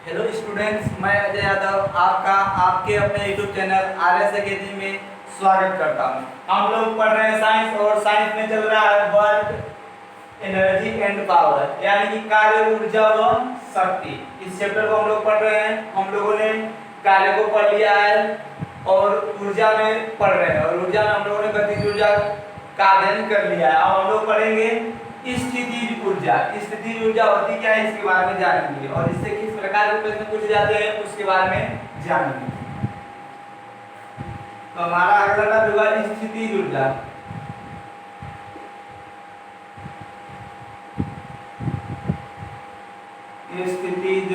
Hello students, मैं अजय यादव आपका आपके अपने यूट्यूब चैनल आरएस अकेडमी में स्वागत करता हूं। हम लोग पढ़ रहे हैं साइंस और साइंस में चल रहा है वर्क एनर्जी एंड पावर, यानी कि कार्य, ऊर्जा व शक्ति। इस चैप्टर को हम लोग पढ़ रहे हैं। हम लोगों ने कार्य को पढ़ लिया है और ऊर्जा में पढ़ रहे हैं, और ऊर्जा में हम लोगों ने गतिज ऊर्जा का अध्ययन कर लिया है। अब हम लोग पढ़ेंगे स्थितिज ऊर्जा। स्थितिज ऊर्जा होती क्या है, इसके बारे में जानेंगे, और इससे किस प्रकार के प्रश्न पूछे जाते हैं उसके बारे में जानेंगे। तो हमारा अगला टॉपिक होगा स्थितिज ऊर्जा। स्थितिज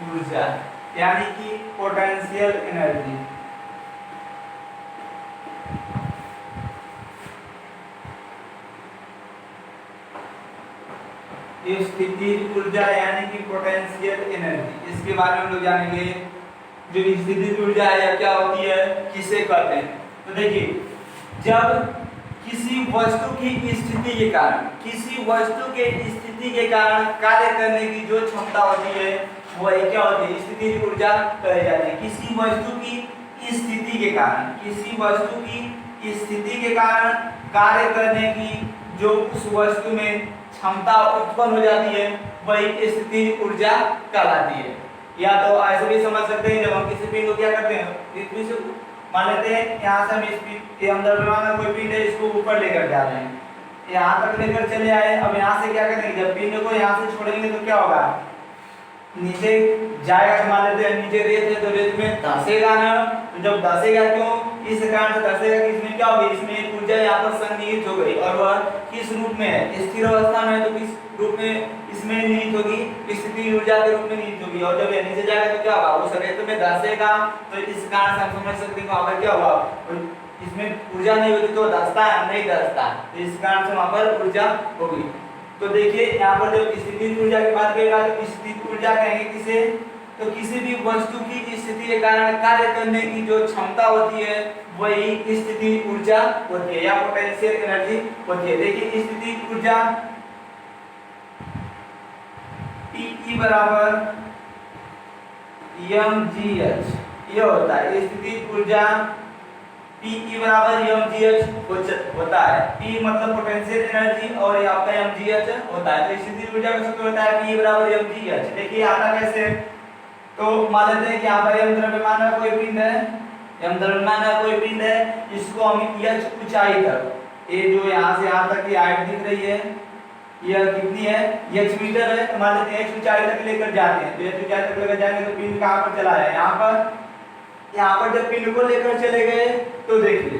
ऊर्जा यानी कि पोटेंशियल एनर्जी। स्थितिज ऊर्जा यानी कि पोटेंशियल एनर्जी, इसके बारे में हम लोग जानेंगे। जो स्थितिज ऊर्जा है या क्या होती है, किसे कहते हैं। तो देखिए, जब किसी वस्तु की स्थिति के कारण, किसी वस्तु के स्थिति के कारण कार्य करने की जो क्षमता होती है वही क्या होती है, स्थितिज ऊर्जा कही जाती है। किसी वस्तु की स्थिति के कारण, किसी वस्तु की स्थिति के कारण कार्य करने की जो उस वस्तु में क्षमता उत्पन्न हो जाती है वही स्थितिज ऊर्जा कहलाती है। या तो ऐसे भी समझ सकते हैं, जब हम किसी पिंड को क्या करते हैं, पृथ्वी से मान लेते हैं, यहाँ से हम इस अंदर द्रव्यमान कोई पिंड है, इसको ऊपर लेकर जा रहे हैं, यहाँ तक लेकर चले आए। अब यहाँ से क्या करेंगे, जब पिंड को यहाँ से छोड़ेंगे तो क्या होगा, नीचे जाएगा। मान लेते हैं नीचे रेत है, तो रेत में धंसेगा ना, तो जब धंसेगा क्यों, इस कारण से धंसेगा कि इसमें क्या होगी, इसमें ऊर्जा यहाँ पर संग्रहित हो गई, और वह किस रूप में है, स्थिर अवस्था में है, तो किस रूप में इसमें निहित होगी, स्थितिज ऊर्जा के रूप में निहित होगी। और जब ये नीचे जाएगा तो क्या होगा, उस रेत में धंसेगा, तो इस कारण से हम समझ सकते हैं वहां पर क्या होगा, इसमें ऊर्जा नहीं होगी तो धंसता नहीं धंसता, तो इस कारण से वहां पर ऊर्जा होगी। तो देखिए यहाँ पर जब स्थितिज ऊर्जा की बात करेगा तो स्थितिज ऊर्जा कहेंगे किसे, तो किसी भी वस्तु की स्थिति के कारण कार्य करने की जो क्षमता होती है वही स्थितिज ऊर्जा होती है या पोटेंशियल एनर्जी होती है। देखिए स्थितिज ऊर्जा P बराबर mgh ये होता है। स्थितिज ऊर्जा P बराबर mgh होता है। P मतलब पोटेंशियल एनर्जी और यहाँ पे mgh होता है। तो स्थितिज ऊर्जा का सूत्र होता है P बराबर mgh। देखिए आता कैसे, तो मान लेते हैं कि यहाँ पर m द्रव्यमान का कोई पिंड है, m द्रव्यमान का कोई पिंड है, इसको हम h ऊंचाई तक, ये जो यहाँ से यहाँ तक की हाइट दिख रही है, यह कितनी है, h मीटर है, तो मान लेते हैं h ऊंचाई तक लेकर जाते हैं। तो h ऊंचाई तक लेकर जाएंगे तो पिंड कहाँ पर चला है, यहाँ पर जब पिंड को लेकर चले गए तो देखिए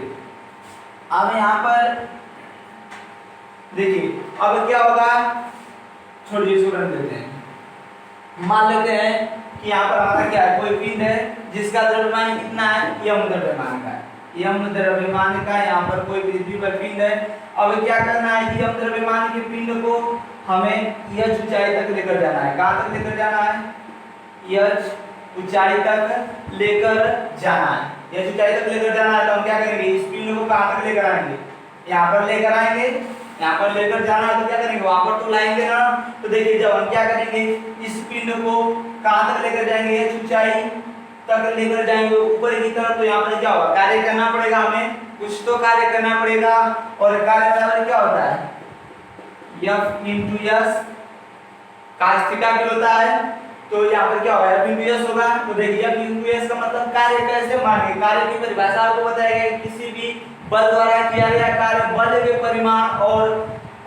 अब यहाँ पर देखिए अब क्या होगा, छोड़िए इसको रख देते हैं। मान लेते हैं कि यहाँ पर हमारा क्या है, कोई पिंड है जिसका द्रव्यमान कितना है, m द्रव्यमान का है, m द्रव्यमान का यहाँ पर कोई पृथ्वी पर पिंड है। अब क्या करना है कि m द्रव्यमान के पिंड को हमें h ऊंचाई तक लेकर जाना है। कहाँ तक लेकर जाना है, h ऊंचाई तक लेकर जाना है। h ऊंचाई तक लेकर जाना है तो हम क्या करेंगे, इस पिंड को कहाँ तक लेकर आएंगे, यहाँ पर लेकर आएंगे। यहाँ पर लेकर जाना है तो क्या करेंगे, वहां पर तो लाएंगे ना। तो देखिए जब हम क्या करेंगे, इस पिंड को कहाँ तक लेकर जाएंगे, h ऊंचाई तक लेकर जाएंगे ऊपर की तरफ, तो यहाँ पर क्या होगा, कार्य करना पड़ेगा, हमें कुछ तो कार्य करना पड़ेगा। और कार्य बराबर क्या होता है, F into S cos theta भी होता है। तो यहाँ पर क्या होगा, F into S होगा। तो देखिए F into S का मतलब कार्य कैसे मानेंगे, कार्य की परिभाषा आपको बताया गया, किसी भी बल द्वारा किया गया कार्य बल के परिमाण और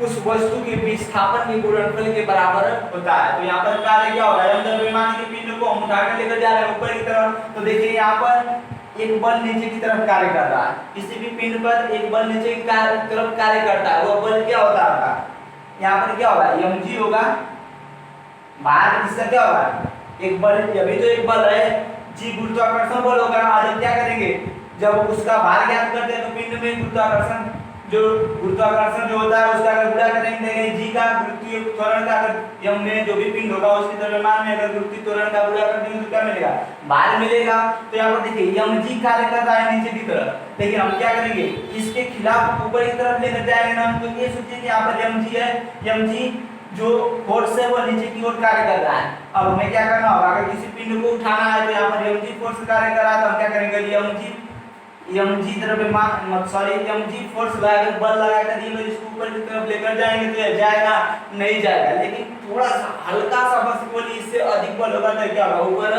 उस वस्तु के विस्थापन के गुणनफल के बराबर होता है। तो यहाँ पर कार्य क्या होगा, m द्रव्यमान के पिंड को हम उठाकर लेकर जा रहे हैं ऊपर की तरफ। तो देखिए यहाँ पर एक बल नीचे की तरफ कार्य कर रहा है, किसी भी पिंड पर एक बल नीचे की तरफ कार्य करता है, वो बल क्या होता है, यहाँ पर क्या होगा, mg होगा। बाहर इसका क्या होगा, एक बल, अभी तो एक बल है g गुरुत्वाकर्षण बल होगा। आज क्या करेंगे, जब उसका भार ज्ञात करते हैं तो पिंड में गुरुत्वाकर्षण जो होता है उसका अगर गुणा करेंगे g का गुरुत्वीय त्वरण का, अगर m में जो भी पिंड होगा उसके द्रव्यमान में अगर गुरुत्वीय त्वरण का गुणा कर देंगे तो क्या मिलेगा, भार मिलेगा। तो यहाँ पर देखिए mg कार्य कर रहा है नीचे की तरफ, लेकिन हम क्या करेंगे, इसके खिलाफ ऊपर की तरफ लेकर जाएंगे ना। तो ये सोचिए कि यहाँ पर mg है, mg जो फोर्स है वो नीचे की ओर कार्य कर रहा है। अब हमें क्या करना होगा, अगर किसी पिंड को उठाना है तो यहाँ पर mg फोर्स कार्य कर रहा है, तो हम क्या करेंगे, mg द्रव्यमान mg फोर्स लगाकर बल लगाकर ये इसको ऊपर की तरफ लेकर जाएंगे तो ये जाएगा नहीं जाएगा, लेकिन थोड़ा सा हल्का सा बस बोली इससे अधिक बल होगा तो क्या होगा, ऊपर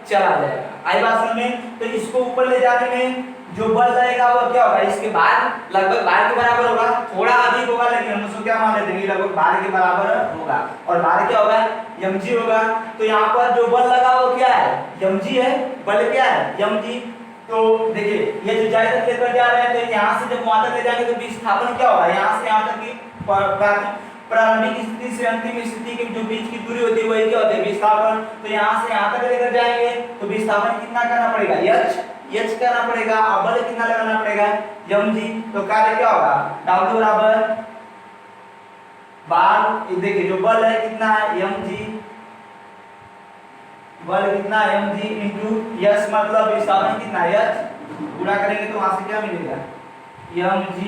चला जाएगा। आई बात समझ में? तो इसको ऊपर ले जाने में जो बल लगेगा वो क्या होगा, इसके बाद लगभग भार के बराबर होगा, थोड़ा अधिक होगा लेकिन हम उसको क्या मान लेते हैं, लगभग भार के बराबर होगा। और भार क्या होगा, mg होगा। तो यहाँ पर जो बल लगा वो क्या है, mg है, बल क्या है, mg। तो देखिए ये जो जाए तक लेकर जा रहे हैं, तो यहाँ से जब वहां तक ले जाएंगे तो विस्थापन क्या होगा, यहाँ से यहाँ तक की प्रारंभिक स्थिति से अंतिम स्थिति के जो बीच की दूरी होती है वही क्या होती है, विस्थापन। तो यहाँ से यहाँ तक लेकर जाएंगे तो विस्थापन कितना करना पड़ेगा, h करना पड़ेगा, और बल कितना लगाना पड़ेगा, mg। तो कार्य क्या होगा, W बराबर बार, देखिए जो बल है कितना है, mg, बल कितना है mg इंटू s, मतलब विस्थापन कितना है, h। पूरा करेंगे तो वहां से क्या मिलेगा, mg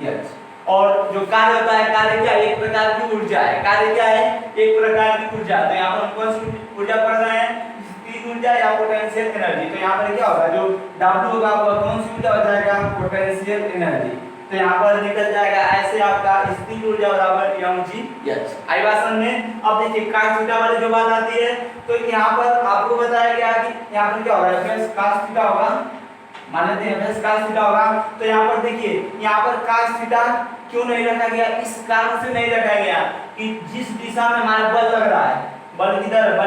h। और जो कार्य होता है, कार्य क्या है, एक प्रकार की ऊर्जा है, कार्य क्या है, एक प्रकार की ऊर्जा। तो यहाँ पर हम कौन सी ऊर्जा पढ़ रहे हैं, स्थितिज ऊर्जा या पोटेंशियल एनर्जी। तो यहाँ पर क्या होगा, जो W होगा वो कौन सी ऊर्जा हो जाएगा, पोटेंशियल एनर्जी। तो यहाँ पर निकल जाएगा ऐसे आपका स्थितिज ऊर्जा बराबर mg h। आई बात समझ में? अब देखिए cos थीटा वाली जो बात आती है, तो यहाँ पर आपको बताया गया कि यहाँ पर क्या होगा, cos थीटा होगा, मान लेते हैं cos थीटा होगा। तो यहाँ पर देखिए यहाँ पर cos थीटा क्यों नहीं रखा गया, इस कारण से नहीं रखा गया कि जिस दिशा में हमारा बल लग रहा है, बल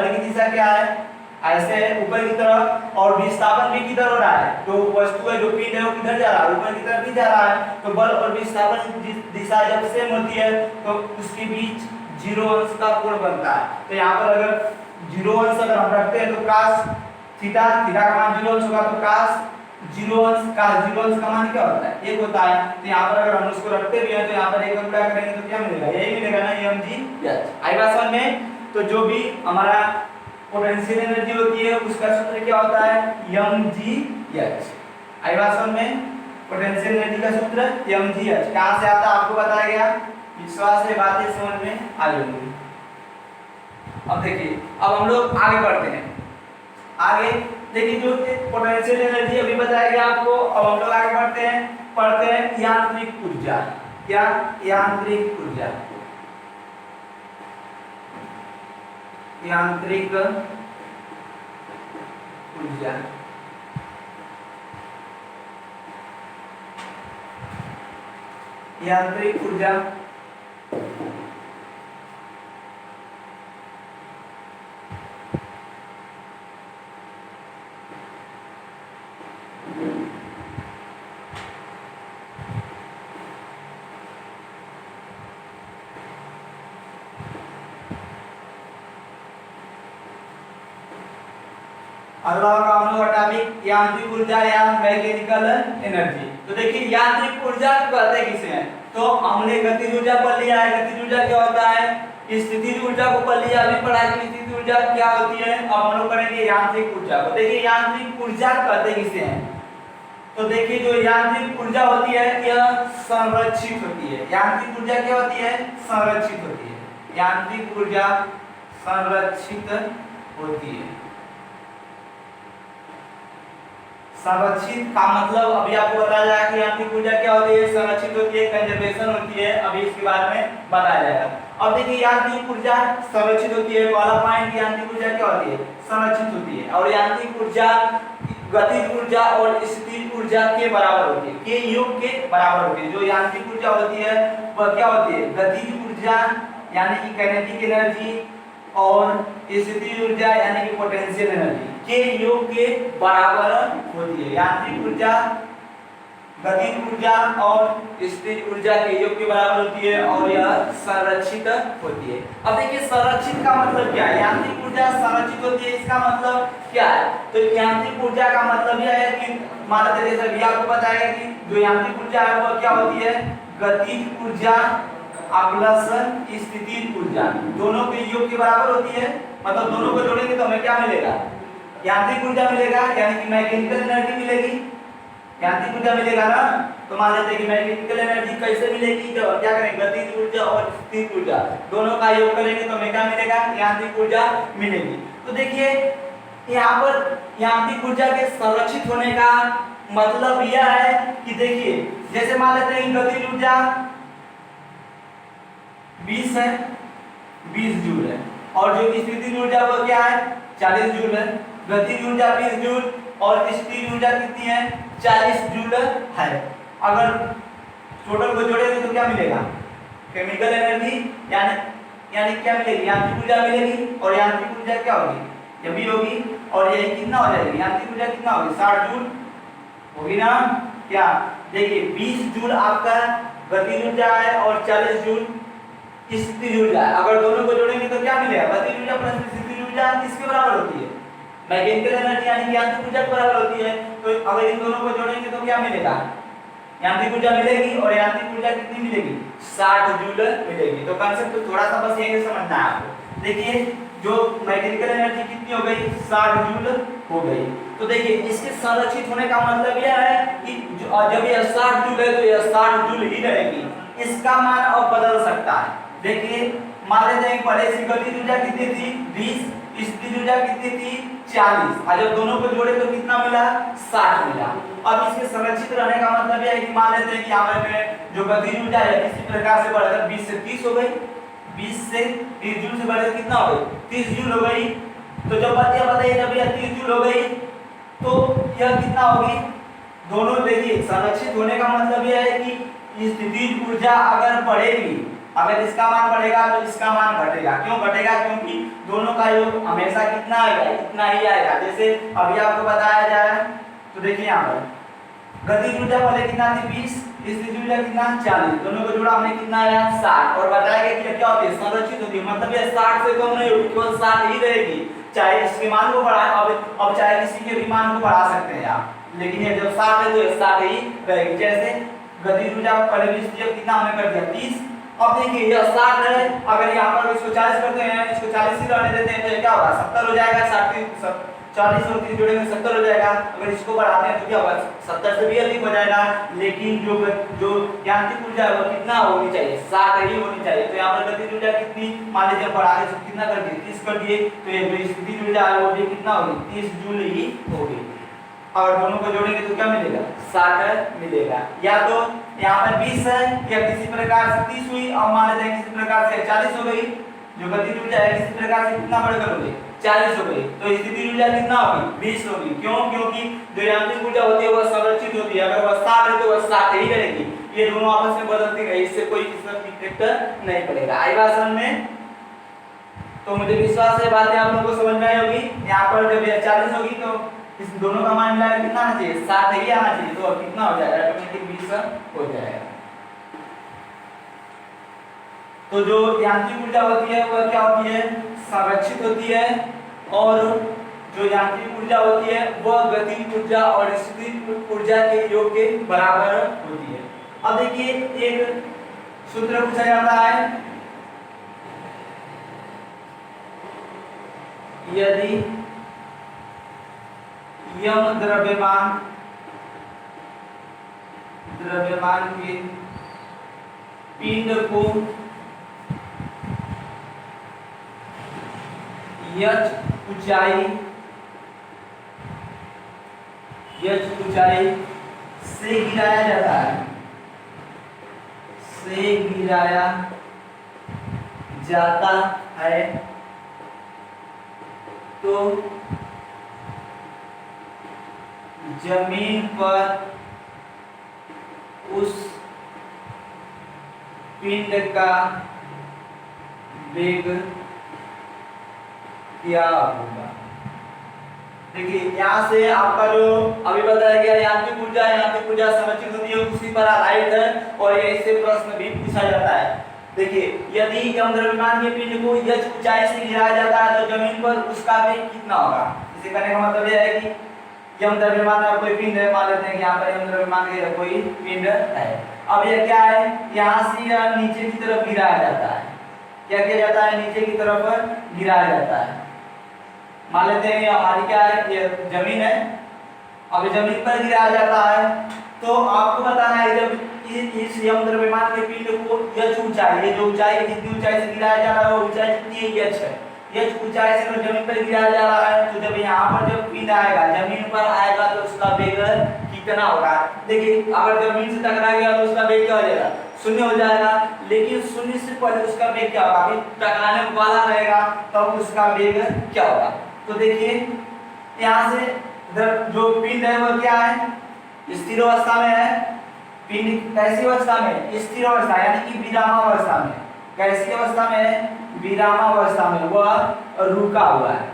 की दिशा क्या है, ऐसे ऊपर की तरफ, और विस्थापन भी किधर हो रहा है, जो वस्तु है जो पिंड है वो किधर जा रहा है, ऊपर की तरफ भी जा रहा है। तो बल और विस्थापन की दिशा जब सेम होती है तो उसके बीच 0 अंश का कोण बनता है। तो यहाँ पर अगर 0 अंश अगर हम रखते हैं तो cos थीटा का मान 0 अंश होगा, तो cos 0 अंश का मान क्या होता है, 1 होता है। तो यहाँ पर अगर हम उसको रखते भी हैं तो यहाँ पर 1 गुणा करेंगे तो क्या मिलेगा, यही मिलेगा ना, mg h। आई बात समझ में? तो जो भी हमारा पोटेंशियल एनर्जी होती है उसका सूत्र क्या होता है, mg h। आई बात समझ में? पोटेंशियल एनर्जी का सूत्र mg h कहां से आता है आपको बताया गया, विश्वास से बातें समझ में आ जाएंगी। अब देखिए अब हम लोग आगे बढ़ते हैं। आगे देखिए जो पोटेंशियल एनर्जी अभी बताया गया आपको, अब हम लोग आगे बढ़ते हैं, पढ़ते हैं यांत्रिक ऊर्जा। क्या, यांत्रिक ऊर्जा, यांत्रिक ऊर्जा। यांत्रिक ऊर्जा अगला होगा हम लोग एटॉमिक यांत्रिक ऊर्जा या मैकेनिकल एनर्जी। तो देखिए यांत्रिक ऊर्जा कहते किसे हैं, तो हमने गतिज ऊर्जा पढ़ लिया है, गतिज ऊर्जा क्या होता है, स्थितिज ऊर्जा को पढ़ लिया, अभी पढ़ा कि स्थितिज ऊर्जा क्या होती है। अब हम लोग पढ़ेंगे यांत्रिक ऊर्जा को। देखिए यांत्रिक ऊर्जा कहते किसे हैं, तो देखिए जो यांत्रिक ऊर्जा होती है यह संरक्षित होती है। यांत्रिक ऊर्जा क्या होती है, संरक्षित होती है। यांत्रिक ऊर्जा संरक्षित होती है। संरक्षित का मतलब अभी आपको बताया जाएगा कि यांत्रिक ऊर्जा क्या होती है, संरक्षित होती है, कंजर्वेशन होती है, अभी इसके बारे में बताया जाएगा। अब देखिए यांत्रिक ऊर्जा संरक्षित होती है, पहला पॉइंट, यांत्रिक ऊर्जा क्या होती है, संरक्षित होती है। और यांत्रिक ऊर्जा गतिज ऊर्जा और स्थितिज ऊर्जा के बराबर होती है, के योग के बराबर होती है। जो यांत्रिक ऊर्जा होती है वह क्या होती है, गतिज ऊर्जा यानी कि काइनेटिक एनर्जी, और स्थितिज ऊर्जा यानी कि पोटेंशियल एनर्जी के योग के बराबर होती है। यांत्रिक ऊर्जा गतिज ऊर्जा और स्थितिज ऊर्जा के योग के बराबर होती है, और यह संरक्षित होती है। अब देखिए संरक्षित का मतलब क्या है, यांत्रिक ऊर्जा संरक्षित होती है, इसका मतलब क्या है, तो यांत्रिक ऊर्जा का मतलब यह है कि मान लीजिए जैसे भी आपको बताया कि जो यांत्रिक ऊर्जा है वह क्या होती है, गतिज ऊर्जा प्लस स्थितिज ऊर्जा दोनों के योग के बराबर होती है। मतलब दोनों को जोड़ेंगे तो हमें क्या मिलेगा, यांत्रिक ऊर्जा मिलेगा, यानी कि मैकेनिकल एनर्जी मिलेगी। यांत्रिक ऊर्जा मिलेगा ना। तो मान लेते हैं कि मैकेनिकल एनर्जी कैसे मिलेगी, तो क्या करेंगे, गतिज ऊर्जा और स्थिर ऊर्जा दोनों का योग करेंगे तो हमें क्या मिलेगा, यांत्रिक ऊर्जा मिलेगी। तो देखिए यहाँ पर यांत्रिक ऊर्जा के संरक्षित होने का मतलब यह है कि देखिए जैसे मान लेते हैं गतिज ऊर्जा 20 है, 20 जूल है, और जो स्थितिज ऊर्जा वो क्या है, 40 जूल है। गतिज ऊर्जा 20 जूल और स्थितिज ऊर्जा कितनी है, 40 जूल है। अगर टोटल को जोड़ेंगे तो क्या मिलेगा, केमिकल एनर्जी यानी क्या मिलेगी, यांत्रिक ऊर्जा मिलेगी। और यांत्रिक ऊर्जा क्या होगी, ये भी होगी, और यही कितना हो जाएगी, यांत्रिक ऊर्जा कितना होगी, 60 जूल होगी ना। क्या देखिए 20 जूल आपका गतिज ऊर्जा है और 40 जूल स्थितिज ऊर्जा है। अगर दोनों को जोड़ेंगे तो क्या मिलेगा, गतिज ऊर्जा प्लस स्थितिज ऊर्जा किसके बराबर होती है, मैकेनिकल एनर्जी यानी कि यांत्रिक ऊर्जा के बराबर होती है। तो अगर इन दोनों को जोड़ेंगे तो क्या मिलेगा, यांत्रिक ऊर्जा मिलेगी, और यांत्रिक ऊर्जा कितनी मिलेगी, 60 जूल मिलेगी। तो कांसेप्ट तो थोड़ा सा बस यही समझना है आपको। देखिए जो मैकेनिकल एनर्जी कितनी हो गई, 60 जूल हो गई। तो देखिए इसके संरक्षित होने का मतलब यह है कि जब यह 60 जूल है तो यह 60 जूल ही रहेगी, इसका मान अब बदल सकता है। देखिए मान लेते हैं पहले इसकी गतिज ऊर्जा कितनी थी, 20, स्थितिज ऊर्जा कितनी थी, 40, और जब दोनों को जोड़े तो कितना मिला, 60 मिला। अब इसके संरक्षित रहने का मतलब यह है कि मान लेते हैं कि यहाँ पे जो गतिज ऊर्जा है किसी प्रकार से बढ़कर 20 से 30 हो गई, 20 से 30 जूल से बढ़कर कितना हो गई, 30 जूल हो गई। तो जब बताइए जब यह 30 जूल हो गई तो यह कितना होगी, दोनों देखिए संरक्षित होने का मतलब यह है कि स्थितिज ऊर्जा अगर बढ़ेगी, अगर इसका मान बढ़ेगा तो इसका मान घटेगा। क्यों घटेगा, क्योंकि दोनों का योग हमेशा कितना आएगा, इतना ही आएगा। जैसे अभी आपको बताया जा रहा है, तो देखिए यहाँ पर गतिज ऊर्जा पहले कितना थी, 20, स्थितिज ऊर्जा कितना, 40, दोनों को जोड़ा हमने कितना आया, 60, और बताया गया कि क्या होती है, संरक्षित होती है। मतलब ये 60 से कम नहीं होगी, केवल 60 ही रहेगी। चाहे इसके मान को बढ़ाएं, अब चाहे किसी के भी मान को बढ़ा सकते हैं आप, लेकिन ये जब 60 है तो ये 60 ही रहेगी। जैसे गतिज ऊर्जा पहले 20 कितना हमने कर दिया, 30। अब देखिए यह 60 है, अगर यहाँ पर इसको 40 करते हैं, इसको 40 ही रहने देते हैं तो क्या होगा, 70 हो जाएगा। 40 और 30 जोड़ेंगे 70 हो जाएगा। अगर इसको बढ़ाते हैं तो क्या होगा, 70 से भी अधिक हो जाएगा। लेकिन जो यांत्रिक ऊर्जा है वो कितना होनी चाहिए, 60 ही होनी चाहिए। तो यहाँ पर गतिज ऊर्जा कितनी, मान लीजिए बढ़ा के कितना कर दिए, 30 कर दिए, तो ये जो स्थितिज ऊर्जा है वो भी कितना होगी, 30 जूल ही होगी। और दोनों को जोड़ेंगे तो क्या मिलेगा, 60 मिलेगा। या तो यहाँ पर 20 है, या किसी प्रकार से 30 हुई, और मान लेते हैं किसी प्रकार से 40 हो गई। जो गतिज ऊर्जा है किसी प्रकार से कितना बढ़कर हो गई, 40 हो गई, तो स्थितिज ऊर्जा कितना होगी, 20 होगी। क्यों, क्योंकि जो यांत्रिक ऊर्जा होती है वह संरक्षित होती है। अगर वह 60 है तो वह 60 ही रहेगी। ये दोनों आपस में बदलती रहेगी, इससे कोई इफेक्ट नहीं पड़ेगा। आई बात समझ में? तो मुझे विश्वास है बातें आप लोगों को समझ में आई होगी। यहाँ पर जब यह 40 होगी तो इस दोनों का मान मिलाकर कितना आना चाहिए, 60 ही आना चाहिए। तो अब कितना हो जाएगा, ऑटोमेटिक 20 हो जाएगा। तो जो यांत्रिक ऊर्जा होती है वह क्या होती है, संरक्षित होती है, और जो यांत्रिक ऊर्जा होती है वह गतिज ऊर्जा और स्थितिज ऊर्जा के योग के बराबर होती है। अब देखिए एक सूत्र पूछा जाता है, यदि यम द्रव्यमान के पिंड को यच ऊंचाई से गिराया जाता है, तो जमीन पर उस पिंड का वेग क्या होगा। देखिए यहाँ से आपका जो अभी बताया गया यांत्रिक ऊर्जा संरक्षित होती है, उसी पर आधारित है, और यही से प्रश्न भी पूछा जाता है। देखिए यदि यम द्रव्यमान के पिंड को यच ऊंचाई से गिराया जाता है तो जमीन पर उसका वेग कितना होगा। इसे कहने का मतलब यह है कि यम द्रव्यमान का कोई पिंड है, मान लेते हैं कि यहाँ पर यम द्रव्यमान का कोई पिंड है। अब यह क्या है, यहाँ से यह नीचे की तरफ गिराया जाता है। क्या किया जाता है, नीचे की तरफ गिराया जाता है। मान लेते हैं हमारी क्या है, ये जमीन है, अब जमीन पर गिराया जाता है तो आपको बताना है जब इस यम द्रव्यमान के पिंड को h ऊंचाई, ये जो ऊंचाई कितनी ऊंचाई से गिराया जा रहा है वो ऊंचाई कितनी है h है, h ऊंचाई से अगर जमीन पर गिराया जा रहा है तो जब यहाँ पर जब पिंड आएगा जमीन पर आएगा तो उसका वेग कितना होगा। देखिए अगर जमीन से टकरा गया तो उसका वेग क्या हो जाएगा, शून्य हो जाएगा, लेकिन शून्य से पहले उसका वेग क्या होगा, अभी टकराने वाला रहेगा तब उसका वेग क्या होगा। तो देखिए यहाँ से जो पिंड है वो क्या है, स्थिर अवस्था में है। पिंड कैसी अवस्था में, स्थिर अवस्था यानी कि विरामावस्था में। कैसी अवस्था में, विरामावस्था में, वह रुका हुआ है।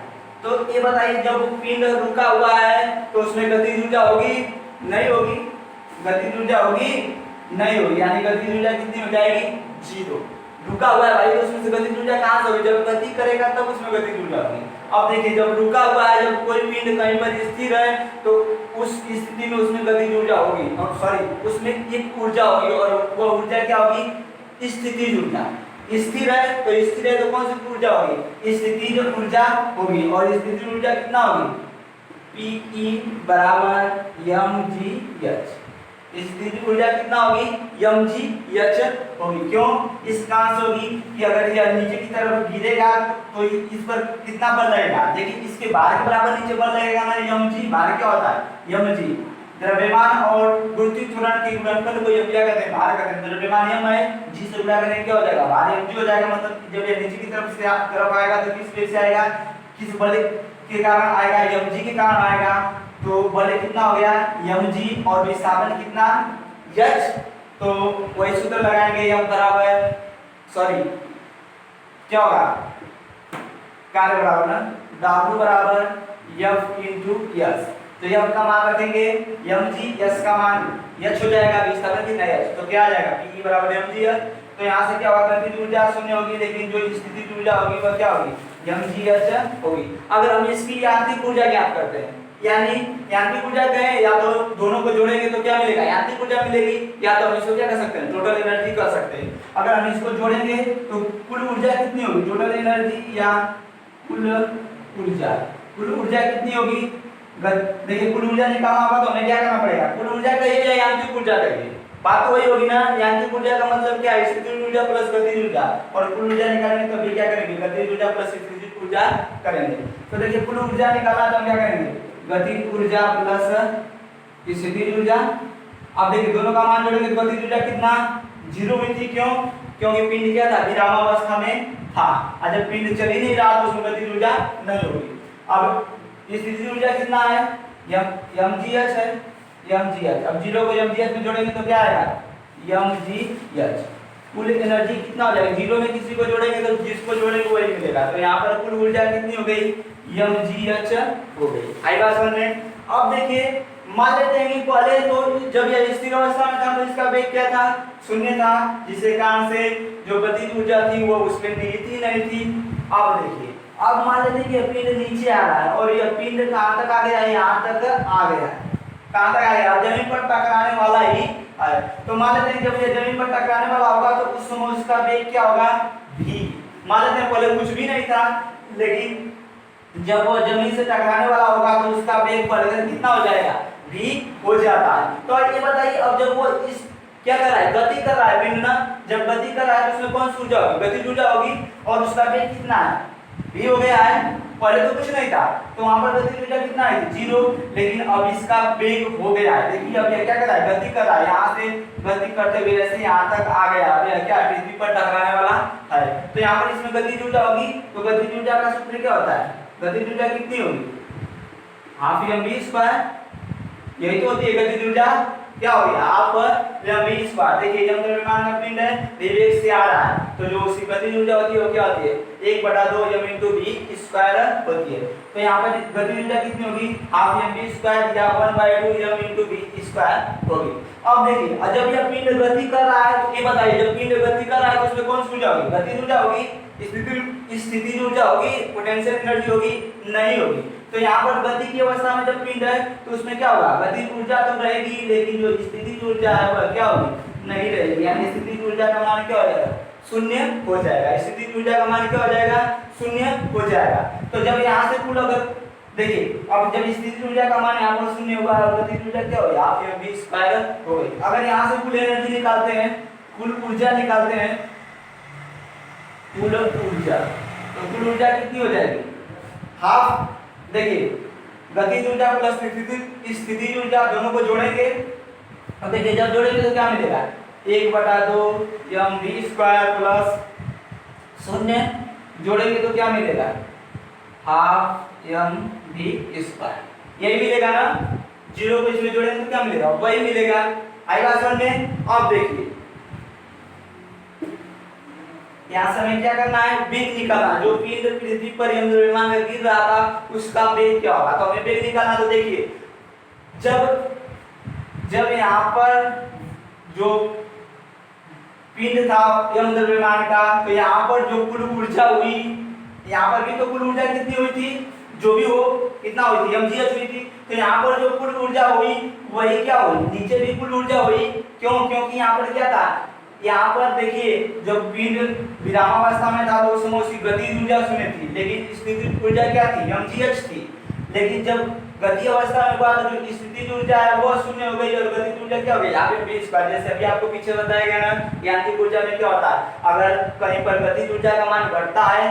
तो ये बताइए जब पिंड रुका हुआ है तो उसमें गतिज ऊर्जा होगी, नहीं होगी, गतिज ऊर्जा होगी, नहीं होगी, यानी गतिज ऊर्जा कितनी हो जाएगी, जीरो। रुका हुआ है भाई तो उसमें से गतिज ऊर्जा कहां से होगी, जब गति करेगा तब उसमें गतिज ऊर्जा होगी। अब देखिए जब रुका हुआ है, जब कोई पिंड कहीं पर स्थिर है तो उस स्थिति में उसमें गतिज ऊर्जा होगी, और सॉरी उसमें एक ऊर्जा होगी और वो ऊर्जा क्या होगी, स्थितिज ऊर्जा। स्थिर है तो स्थिर है तो कौन सी ऊर्जा होगी, स्थितिज ऊर्जा होगी, और स्थितिज ऊर्जा कितना होगी, Pe बराबर mgh। स्थितिज ऊर्जा कितना होगी, mgh होगी। क्यों, इस कारण से होगी कि अगर यह नीचे की तरफ गिरेगा तो इस पर कितना बल लगेगा, देखिए इसके भार के बराबर नीचे बल लगेगा ना, mg। भार क्या होता है, mg। द्रव्यमान और गुरुत्वीय त्वरण के गुणनफल को यह क्या कहते हैं, भार कहते हैं। द्रव्यमान m है, g से गुणा करेंगे क्या हो जाएगा, भार mg हो जाएगा। मतलब जब ये नीचे की तरफ आएगा तो किस वेग से आएगा, किस बल के कारण आएगा, mg के कारण आएगा। तो बल कितना हो गया, mg, और विस्थापन कितना, h। तो वही सूत्र लगाएंगे, m बराबर सॉरी क्या होगा, कार्य बराबर ना, w बराबर f इंटू s। तो f का मान रखेंगे mg, s का मान h हो जाएगा, विस्थापन कितना है h, तो क्या आ जाएगा Pe बराबर mgh। तो यहाँ से क्या होगा, गतिज ऊर्जा शून्य होगी, लेकिन जो स्थितिज ऊर्जा होगी वह क्या होगी, mgh होगी। अगर हम इसकी यांत्रिक ऊर्जा ज्ञात करते हैं, यानी यांत्रिक ऊर्जा कहें या तो दोनों को जोड़ेंगे तो क्या मिलेगा, यांत्रिक ऊर्जा मिलेगी, या तो हम इसको क्या कर सकते हैं, टोटल एनर्जी कर सकते हैं। अगर हम इसको जोड़ेंगे तो कुल ऊर्जा कितनी होगी, टोटल एनर्जी या कुल ऊर्जा कितनी होगी। देखिए कुल ऊर्जा निकालना होगा तो हमें क्या करना पड़ेगा, कुल ऊर्जा कहिए या यांत्रिक ऊर्जा कहिए, बात तो वही होगी ना। यांत्रिक ऊर्जा का मतलब क्या है, स्थितिज ऊर्जा प्लस गतिज ऊर्जा, और कुल ऊर्जा निकालेंगे तो भी क्या करेंगे, गतिज ऊर्जा प्लस स्थितिज ऊर्जा करेंगे। तो देखिए कुल ऊर्जा निकालना तो हम क्या करेंगे, गतिज ऊर्जा प्लस स्थितिज ऊर्जा। अब देखिए दोनों का मान जोड़ेंगे तो गतिज ऊर्जा कितना, जीरो हुई थी। क्यों, क्योंकि पिंड क्या था, विरामावस्था में था, और जब पिंड चल ही नहीं रहा तो उसमें गतिज ऊर्जा नहीं होगी। अब स्थितिज ऊर्जा कितना है, mgh है, mgh। अब जीरो को mgh में जोड़ेंगे तो क्या आएगा, mgh। कुल एनर्जी कितना हो जाएगा, जीरो में किसी को जोड़ेंगे तो जिसको जोड़ेंगे वही मिलेगा। तो यहाँ पर कुल ऊर्जा कितनी हो गई, mgh हो गई। आई बात समझ में। अब देखिए मान लेते हैं कि पहले तो जब यह स्थिर अवस्था में था तो इसका वेग क्या था, शून्य था, जिसके कारण से जो गतिज ऊर्जा थी वो उसमें निहित ही नहीं थी। अब देखिए अब मान लेते हैं कि पिंड नीचे आ रहा है और यह पिंड कहां तक आ गया है, यहाँ तक आ गया है। कहां तक आ गया, जमीन पर टकराने वाला ही है। तो मान लेते हैं जब ये जमीन पर टकराने वाला होगा तो उस समय उसका वेग क्या होगा, v। मान लेते हैं पहले कुछ भी नहीं था, लेकिन जब वो जमीन से टकराने वाला होगा तो उसका वेग बढ़कर कितना हो जाएगा, v हो जाता है। तो ये बताइए अब जब वो इस क्या कर रहा है, गति कर रहा है पिंड ना, जब गति कर रहा है तो उसमें कौन सी ऊर्जा होगी, गतिज ऊर्जा होगी, और उसका वेग कितना है, v हो गया है। पहले तो कुछ नहीं था तो वहां पर गतिज ऊर्जा कितना है, जीरो, लेकिन अब इसका वेग हो गया है। देखिए अब ये क्या कर रहा है, गति कर रहा है, यहाँ से गति करते हुए ऐसे यहाँ तक आ गया। अब यह क्या पृथ्वी पर टकराने वाला है, तो यहाँ पर इसमें गतिज ऊर्जा होगी। तो गतिज ऊर्जा का सूत्र क्या होता है, गतिज ऊर्जा कितनी होगी, हाफ mv स्क्वायर, यही तो होती है गतिज ऊर्जा। क्या हो गया, हाफ mv स्क्वायर। देखिए जब द्रव्यमान का पिंड है वेग से आ रहा है तो जो उसकी गतिज ऊर्जा होती है वो क्या होती है, 1/2 m × v स्क्वायर होती है। तो यहाँ पर गतिज ऊर्जा कितनी होगी, हाफ mv स्क्वायर या 1/2 m × v स्क्वायर होगी। अब देखिए जब यह पिंड गति कर रहा है तो ये बताइए जब पिंड गति कर रहा है तो उसमें कौन सी ऊर्जा होगी, गतिज ऊर्जा होगी, स्थितिज ऊर्जा होगी, पोटेंशियल एनर्जी होगी, नहीं होगी। तो यहाँ पर गति की अवस्था में जब पिंड है तो उसमें क्या होगा, गतिज ऊर्जा तो रहेगी, लेकिन जो स्थितिज ऊर्जा है वह क्या होगी, नहीं रहेगी। यानी स्थितिज ऊर्जा का मान क्या हो जाएगा, शून्य हो जाएगा। स्थितिज ऊर्जा का मान क्या हो जाएगा, शून्य हो जाएगा। तो जब यहाँ से कुल अगर देखिए अब जब स्थितिज ऊर्जा का मान यहाँ पर शून्य होगा और गतिज ऊर्जा क्या होगी हाफ mv स्क्वायर हो गई। अगर यहाँ से कुल एनर्जी निकालते हैं, कुल ऊर्जा निकालते हैं, कुल ऊर्जा, तो कुल ऊर्जा कितनी हो जाएगी हाफ। देखिए गतिज ऊर्जा प्लस स्थितिज ऊर्जा दोनों को जोड़ेंगे, अब देखिए जब जोड़ेंगे तो क्या मिलेगा 1/2 mv स्क्वायर प्लस शून्य, जोड़ेंगे तो क्या मिलेगा हाफ mv स्क्वायर, यही मिलेगा ना। जीरो को इसमें जोड़ेंगे तो क्या मिलेगा वही मिलेगा। आई बात समझ में। अब देखिए यहाँ से हमें क्या करना है वेग निकालना, जो पिंड पृथ्वी पर यमद्रव्यमान में गिर रहा था उसका वेग क्या होगा, तो हमें वेग निकालना। तो देखिए जब यहाँ पर जो पिंड था यमद्रव्यमान का, तो यहाँ पर जो कुल ऊर्जा हुई, यहाँ पर भी तो कुल ऊर्जा कितनी हुई थी, जो भी हो कितना हुई थी mgh हुई थी, तो यहाँ पर जो कुल ऊर्जा हुई वही क्या हुई नीचे भी कुल ऊर्जा हुई। क्यों, क्योंकि यहाँ पर क्या था, यहाँ पर देखिए जब पिंड विरामावस्था में था तो उस समय उसकी गतिज ऊर्जा शून्य थी, लेकिन स्थितिज ऊर्जा क्या थी mgh थी। लेकिन जब गति अवस्था में हुआ तो जो स्थितिज ऊर्जा है वो शून्य हो गई और गतिज ऊर्जा क्या हो गई यहाँ पे v स्क्वायर। जैसे अभी आपको पीछे बताया गया ना यांत्रिक ऊर्जा में क्या होता है, अगर कहीं पर गतिज ऊर्जा का मान बढ़ता है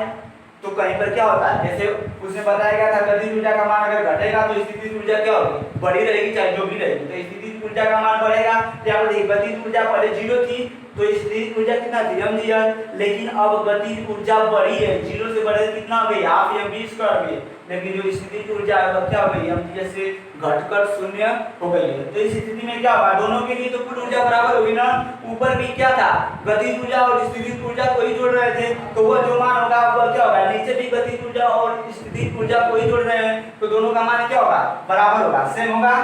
तो कहीं पर क्या होता है, जैसे उसने बताया गया था गतिज ऊर्जा का मान अगर घटेगा तो स्थितिज ऊर्जा क्या होगी बढ़ी रहेगी चाहे जो भी रहेगी। तो स्थितिज ऊर्जा का मान बढ़ेगा, यहाँ पर गतिज ऊर्जा पहले 0 थी तो स्थितिज ऊर्जा कितना थी mgh, लेकिन अब गतिज ऊर्जा बढ़ी है, 0 से बढ़े कितना हो गई हाफ mv स्क्वायर हो गई, लेकिन जो स्थितिज ऊर्जा है वो क्या हो गई mgh से घटकर शून्य हो गई है। तो इस स्थिति में क्या होगा दोनों के लिए तो कुल ऊर्जा बराबर होगी ना। ऊपर भी क्या था गतिज ऊर्जा और स्थितिज ऊर्जा को ही जोड़ रहे थे, तो वो जो मान होगा वो क्या होगा, नीचे भी गतिज ऊर्जा और स्थितिज ऊर्जा को ही जोड़ रहे हैं तो दोनों का मान क्या होगा बराबर होगा, सेम होगा,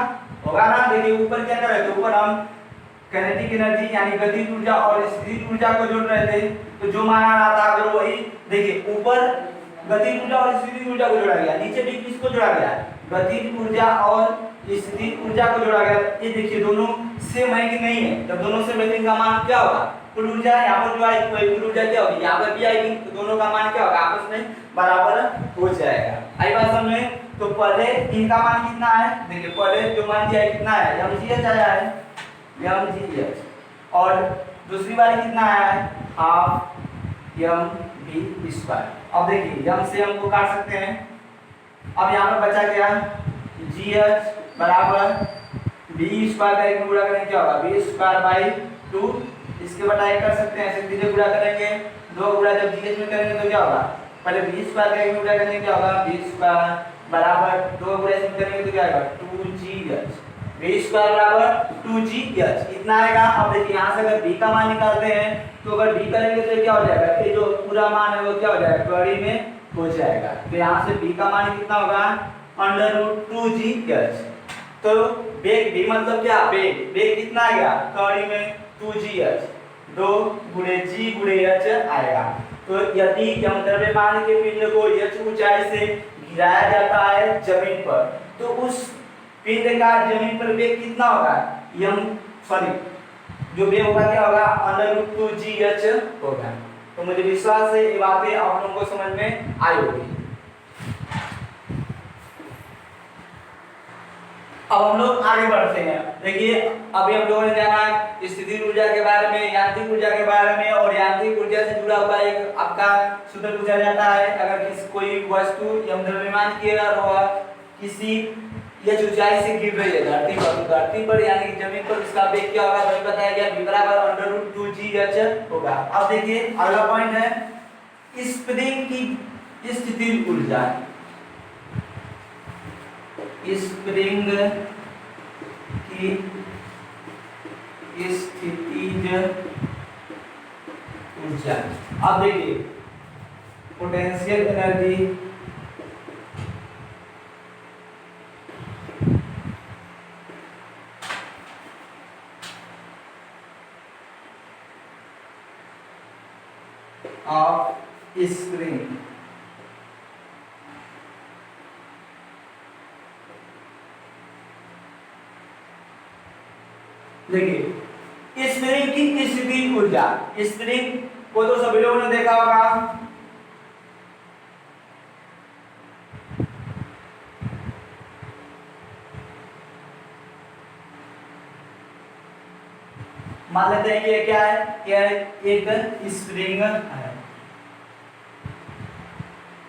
होगा ना। देखिए ऊपर क्या कर रहे थे, ऊपर हम काइनेटिक एनर्जी यानी गतिज ऊर्जा और स्थितिज ऊर्जा को जोड़ रहे थे, तो जो मान आ रहा था अगर वही देखिए ऊपर गतिज ऊर्जा और स्थितिज ऊर्जा को जोड़ा गया, नीचे भी किसको जोड़ा गया गतिज ऊर्जा और स्थितिज ऊर्जा को जोड़ा गया। ये देखिए दोनों सेम है कि नहीं है, जब दोनों सेम है तो इनका मान क्या होगा कुल ऊर्जा यहाँ पर जो आएगी वही कुल ऊर्जा क्या होगी यहाँ पर भी आएगी, तो दोनों का मान क्या होगा आपस में बराबर हो जाएगा। आई बात समझ में। तो पहले इनका मान कितना है, देखिए पहले जो मान दिया है कितना है mgh आया है mgh, और दूसरी वाली कितना आया है हाफ mv स्क्वायर। अब देखिए m से हम को काट सकते हैं, अब यहाँ पर बचा क्या gh बराबर v स्क्वायर का एक गुणा करेंगे क्या होगा v स्क्वायर बाई 2, इसके बटाई कर सकते हैं ऐसे सीधे गुणा करेंगे, दो गुणा जब gh में करेंगे तो क्या होगा पहले v स्क्वायर का एक गुणा करेंगे क्या होगा v स्क्वायर बराबर दो गुणा इसमें करेंगे तो क्या आएगा 2gh, v स्क्वायर बराबर 2gh इतना आएगा। अब देखिए यहाँ से अगर v का मान निकालते हैं तो अगर v करेंगे तो क्या हो जाएगा, ये जो पूरा मान है वो क्या हो जाएगा कड़ी में हो जाएगा। तो यहाँ से v का मान कितना होगा √2gh, तो वेग v मतलब क्या वेग, वेग कितना आ गया कड़ी में 2gh, 2 गुणे g गुणे h आएगा। तो यदि यमद्रव्यमान के पिंड को h ऊंचाई से गिराया जाता है जमीन पर तो उस पिंड का जमीन पर वेग कितना होगा जो वेग होगा क्या होगा √2gh होगा। तो मुझे विश्वास है ये बातें आप लोगों को समझ में आई होगी। अब हम लोग आगे बढ़ते हैं। देखिए अभी हम लोगों ने जाना स्थितिज ऊर्जा के बारे में, यांत्रिक ऊर्जा के बारे में, और यांत्रिक ऊर्जा से जुड़ा हुआ एक आपका सूत्र पूछा जाता है अगर कोई वस्तु यमद्रव्यमान की किसी यह ऊंचाई से गिर रही है धरती पर यानी जमीन पर, इसका वेग क्या होगा वही बताया गया v बराबर √2gh होगा। अब देखिए अगला पॉइंट है स्प्रिंग की स्थितिज ऊर्जा, स्प्रिंग की स्थितिज ऊर्जा। अब देखिए पोटेंशियल एनर्जी ऑफ स्प्रिंग, देखिए स्प्रिंग की स्थितिज ऊर्जा, स्प्रिंग को तो सभी लोगों ने देखा होगा, मान लेते हैं कि ये क्या है, ये एक स्प्रिंग है।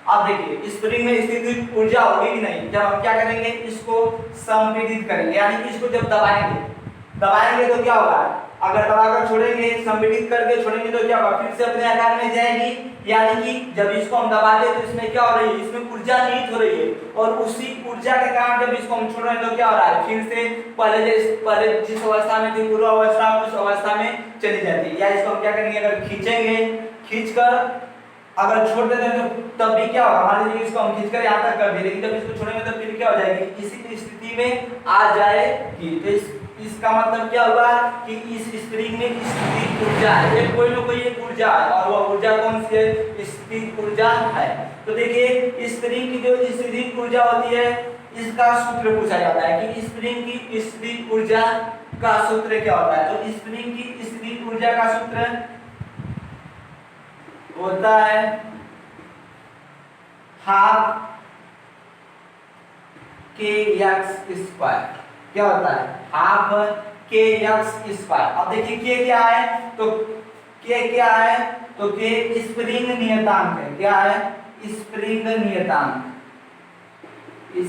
अब देखिए स्प्रिंग में स्थित ऊर्जा होगी कि नहीं, जब हम क्या करेंगे, इसको संपीड़ित करेंगे, यानी कि इसको जब दबाएंगे तो क्या होगा, अगर दबाकर छोड़ेंगे, संपीड़ित करके छोड़ेंगे तो क्या होगा, फिर से अपने आकार में जाएगी। यानी कि जब इसको हम दबाते हैं तो इसमें क्या हो रही है, इसमें ऊर्जा निहित हो रही है, और उसी ऊर्जा के कारण जब इसको हम छोड़ रहे हैं तो क्या हो रहा है, फिर से पहले जिस अवस्था में थी पूर्व अवस्था, उस अवस्था में चली जाती है। या इसको हम क्या करेंगे, अगर खींचेंगे, खींचकर अगर छोड़ देते हैं तो तब भी क्या होगा, मान लीजिए इसको हम खींचकर यहाँ तक कर दिए, लेकिन जब इसको छोड़ेंगे तो फिर क्या हो जाएगी, इसी स्थिति में आ जाएगी। तो इसका मतलब क्या हुआ कि इस स्प्रिंग में स्थितिज ऊर्जा है, ये कोई ना कोई एक ऊर्जा है, और वह ऊर्जा कौन सी है, स्थितिज ऊर्जा है। तो देखिए स्प्रिंग की जो स्थितिज ऊर्जा होती है, इसका सूत्र पूछा जाता है कि स्प्रिंग की स्थितिज ऊर्जा का सूत्र क्या होता है। तो स्प्रिंग की स्थितिज ऊर्जा का सूत्र होता है हाफ के एक्स स्क्वायर। क्या होता है, हाफ के एक्स स्क्वायर। अब देखिए के क्या है, तो के क्या है, तो के स्प्रिंग नियतांक है। क्या है, स्प्रिंग नियतांक,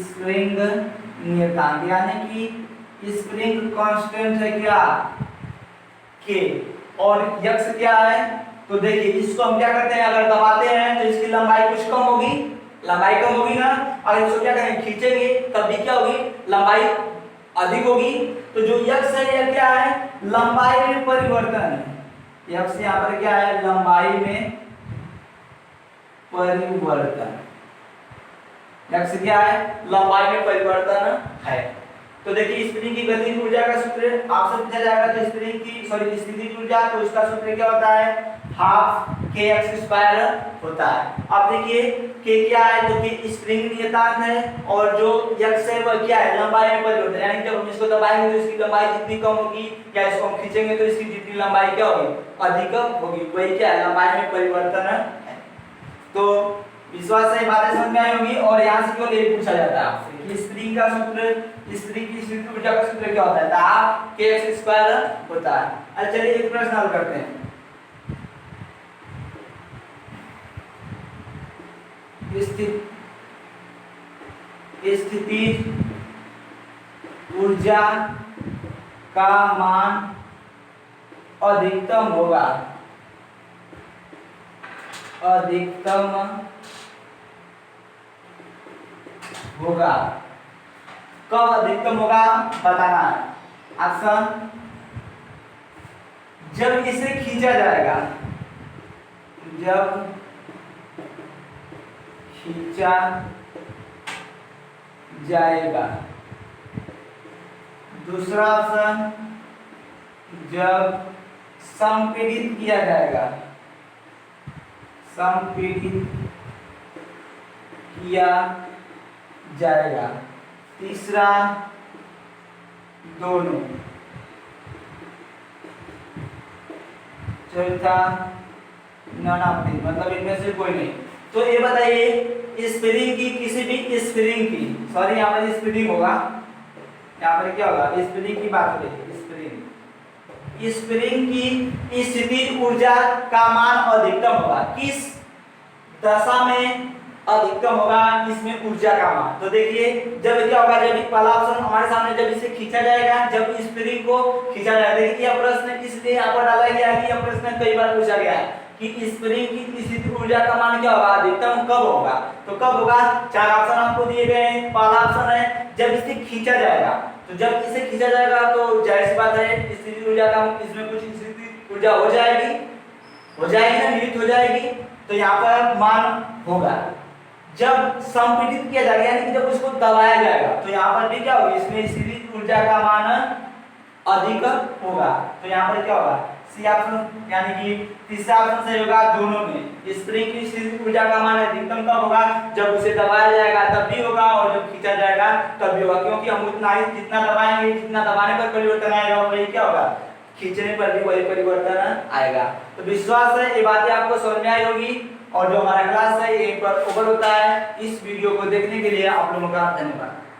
स्प्रिंग नियतांक, यानी कि स्प्रिंग कांस्टेंट है क्या, के, और यक्स क्या है, तो देखिए इसको हम क्या करते हैं, अगर दबाते हैं तो इसकी लंबाई कुछ कम होगी, लंबाई कम होगी ना, अगर इसको क्या करेंगे, खींचेंगे तब भी क्या होगी, लंबाई अधिक होगी। तो जो यक्स है यह क्या है, लंबाई में परिवर्तन है। यक्स यहाँ पर क्या है, लंबाई में परिवर्तन। यक्स क्या है, लंबाई में परिवर्तन है। तो देखिए स्प्रिंग की गतिज ऊर्जा का सूत्र आपसे पूछा जाएगा, तो स्प्रिंग की स्थितिज ऊर्जा, तो उसका सूत्र क्या होता है, हाफ के एक्स स्क्वायर होता है। अब देखिए के क्या है, तो कि स्प्रिंग नियतांक है, और जो यक्स है वह क्या है, लंबाई में परिवर्तन, यानी जब हम इसको दबाएंगे तो इसकी लंबाई जितनी कम होगी, या इसको हम खींचेंगे तो इसकी जितनी लंबाई क्या होगी, अधिक होगी, वही क्या है, लंबाई में परिवर्तन है। तो विश्वास से बातें समझ में आई होगी। और यहाँ से केवल यही पूछा जाता है आपसे कि स्प्रिंग का सूत्र, स्प्रिंग की स्थितिज ऊर्जा का सूत्र क्या होता है, तो हाफ के एक्स स्क्वायर होता है। अच्छा चलिए एक प्रश्न हल करते हैं। स्थितिज ऊर्जा का मान अधिकतम होगा, अधिकतम होगा, कब अधिकतम होगा बताना है। ऑप्शन, जब इसे खींचा जाएगा, जब खींचा जाएगा। दूसरा ऑप्शन, जब संपीड़ित किया जाएगा, संपीड़ित किया जाएगा। तीसरा, दोनों। चौथा, नॉन, मतलब इनमें से कोई नहीं। तो ये बताइए स्प्रिंग की, किसी भी स्प्रिंग की, सॉरी यहाँ पर स्प्रिंग होगा, यहाँ पर क्या होगा, स्प्रिंग की बात हो रही है, स्प्रिंग की स्थितिज ऊर्जा का मान अधिकतम होगा, किस दशा में अधिकतम होगा, इसमें ऊर्जा का मान। तो देखिए जब क्या होगा, जब पहला ऑप्शन हमारे सामने, जब इसे खींचा जाएगा, जब स्प्रिंग को खींचा जाएगा। देखिए यह प्रश्न इसलिए यहाँ पर डाला गया है कि यह प्रश्न कई बार पूछा गया है कि स्प्रिंग की स्थितिज ऊर्जा का मान क्या होगा, अधिकतम कब होगा। तो कब होगा, चार ऑप्शन आपको दिए गए हैं। पहला ऑप्शन है जब इसे खींचा जाएगा, तो जब इसे खींचा जाएगा तो जाहिर सी बात है स्थितिज ऊर्जा का, इसमें कुछ स्थितिज ऊर्जा हो जाएगी ना, निहित हो जाएगी, तो यहाँ पर मान होगा। जब संपीड़ित किया जाएगा, यानी कि जब उसको दबाया जाएगा, तो यहाँ पर भी क्या होगा, इसमें स्थितिज ऊर्जा का मान अधिक होगा। तो यहाँ पर क्या होगा, सी ऑप्शन, यानी कि तीसरा ऑप्शन सही होगा दोनों में। स्प्रिंग की स्थितिज ऊर्जा का मान अधिकतम कब होगा, जब उसे दबाया जाएगा तब भी होगा, और जब खींचा जाएगा तब भी होगा, क्योंकि हम उतना ही जितना दबाएंगे, जितना दबाने पर परिवर्तन आएगा वही क्या होगा, खींचने पर भी वही परिवर्तन आएगा। तो विश्वास है ये बातें आपको समझ में आई होगी। और जो हमारा क्लास है ये पर ओवर होता है। इस वीडियो को देखने के लिए आप लोगों का धन्यवाद।